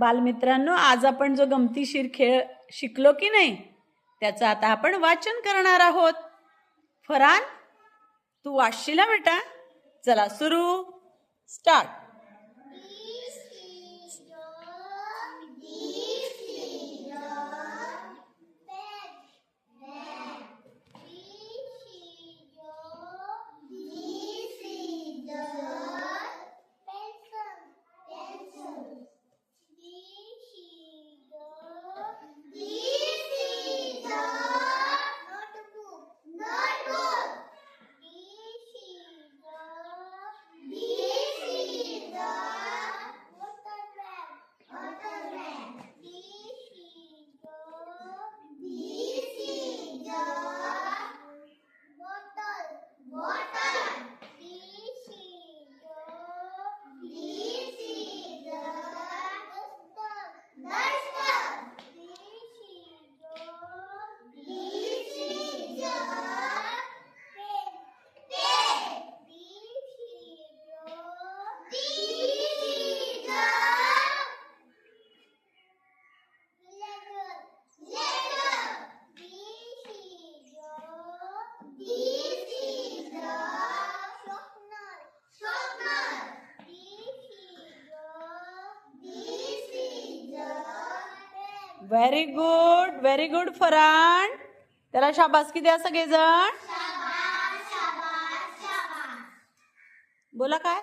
बालमित्रांनो, आज आपण जो गमतीशीर खेळ शिकलो की नाही त्याचं आता आपण वाचन करणार आहोत. फरान, तू वाचशील ना बेटा? चला सुरू, स्टार्ट. Very good Farhan. त्याला शाबासकी द्या सगळेजण. बोला काय?